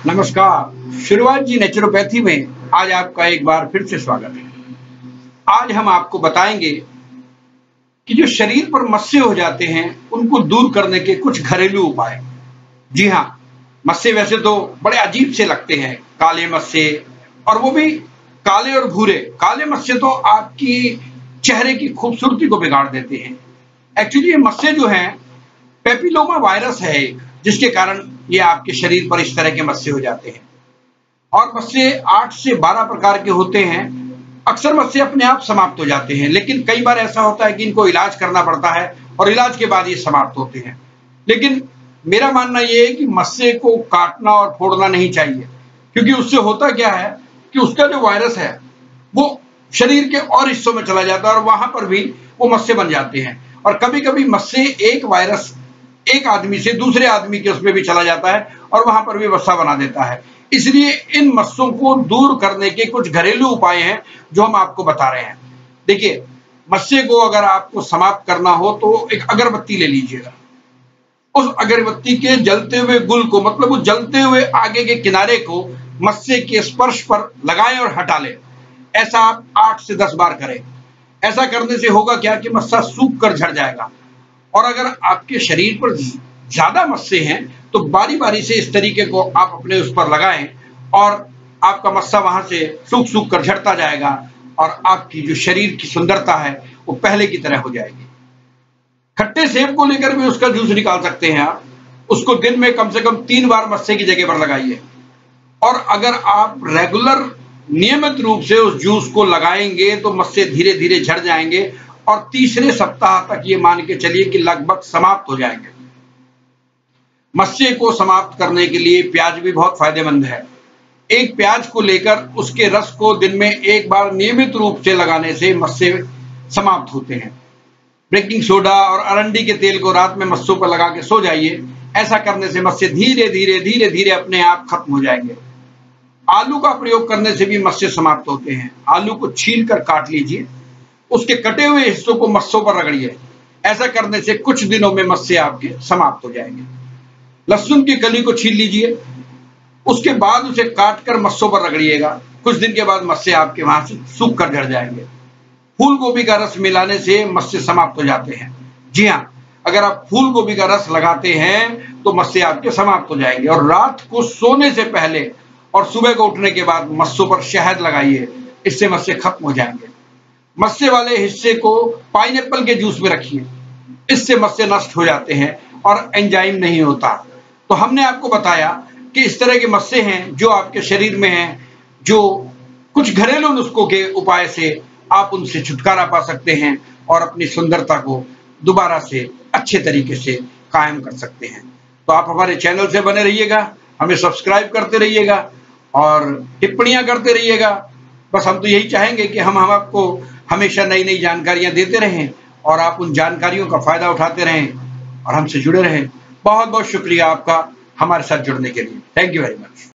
नमस्कार। शुरुआत जी नेचुरोपैथी में आज आपका एक बार फिर से स्वागत है। आज हम आपको बताएंगे कि जो शरीर पर मस्से हो जाते हैं उनको दूर करने के कुछ घरेलू उपाय। जी हाँ, मस्से वैसे तो बड़े अजीब से लगते हैं, काले मस्से, और वो भी काले और भूरे। काले मस्से तो आपकी चेहरे की खूबसूरती को बिगाड़ देते हैं। एक्चुअली ये मस्से जो हैं पेपिलोमा वायरस है एक, जिसके कारण ये आपके शरीर पर इस तरह के मस्से हो जाते हैं। और मस्से 8 से 12 प्रकार के होते हैं। अक्सर मस्से अपने आप समाप्त हो जाते हैं, लेकिन कई बार ऐसा होता है कि इनको इलाज करना पड़ता है और इलाज के बाद ये समाप्त होते हैं। लेकिन मेरा मानना ये है कि मस्से को काटना और फोड़ना नहीं चाहिए, क्योंकि उससे होता क्या है कि उसका जो वायरस है वो शरीर के और हिस्सों में चला जाता है और वहां पर भी वो मस्से बन जाते हैं। और कभी कभी मस्से एक वायरस एक आदमी से दूसरे आदमी के उसमें भी चला जाता है और वहां पर भी मस्सा बना देता है। इसलिए इन मस्सों को दूर करने के कुछ घरेलू उपाय हैं जो हम आपको बता रहे हैं। देखिए, मस्से को अगर आपको समाप्त करना हो तो एक अगरबत्ती ले लीजिएगा। उस अगरबत्ती के जलते हुए गुल को, मतलब उस जलते हुए आगे के किनारे को मस्से के स्पर्श पर लगाएं और हटा लें। ऐसा आप 8 से 10 बार करें। ऐसा करने से होगा क्या कि मस्सा सूख कर झड़ जाएगा। और अगर आपके शरीर पर ज्यादा मस्से हैं तो बारी बारी से इस तरीके को आप अपने उस पर लगाएं और आपका मस्सा वहां से सूख सूख कर झड़ता जाएगा और आपकी जो शरीर की सुंदरता है वो पहले की तरह हो जाएगी। खट्टे सेब को लेकर भी उसका जूस निकाल सकते हैं आप। उसको दिन में कम से कम 3 बार मस्से की जगह पर लगाइए। और अगर आप रेगुलर नियमित रूप से उस जूस को लगाएंगे तो मस्से धीरे धीरे झड़ जाएंगे और तीसरे सप्ताह तक ये मान के चलिए कि लगभग समाप्त हो जाएंगे। मस्से को समाप्त करने के लिए प्याज भी बहुत फायदेमंद है। एक प्याज को लेकर उसके रस को दिन में एक बार नियमित रूप से लगाने से मस्से समाप्त होते हैं। बेकिंग सोडा और अरंडी के तेल को रात में मस्सों पर लगा के सो जाइए। ऐसा करने से मस्से धीरे धीरे अपने आप खत्म हो जाएंगे। आलू का प्रयोग करने से भी मस्से समाप्त होते हैं। आलू को छील कर काट लीजिए, उसके कटे हुए हिस्सों को मस्सों पर रगड़िए। ऐसा करने से कुछ दिनों में मस्से आपके समाप्त हो जाएंगे। लहसुन की कली को छील लीजिए, उसके बाद उसे काट कर मस्सों पर रगड़िएगा। कुछ दिन के बाद मस्से आपके वहां से सूख कर झड़ जाएंगे। फूल गोभी का रस मिलाने से मस्से समाप्त हो जाते हैं। जी हाँ, अगर आप फूल गोभी का रस लगाते हैं तो मस्से आपके समाप्त हो जाएंगे। और रात को सोने से पहले और सुबह को उठने के बाद मस्सों पर शहद लगाइए, इससे मस्से खत्म हो जाएंगे। मस्से वाले हिस्से को पाइनएप्पल के जूस में रखिए, इससे मस्से नष्ट हो जाते हैं और एंजाइम नहीं होता। तो हमने आपको बताया कि इस तरह के मस्से हैं जो आपके शरीर में हैं, जो कुछ घरेलू नुस्खों के उपाय से आप उनसे छुटकारा पा सकते हैं और अपनी सुंदरता को दोबारा से अच्छे तरीके से कायम कर सकते हैं। तो आप हमारे चैनल से बने रहिएगा, हमें सब्सक्राइब करते रहिएगा और टिप्पणियां करते रहिएगा। बस हम तो यही चाहेंगे कि हम आपको हमेशा नई नई जानकारियां देते रहें और आप उन जानकारियों का फायदा उठाते रहें और हमसे जुड़े रहें। बहुत बहुत शुक्रिया आपका हमारे साथ जुड़ने के लिए। Thank you very much.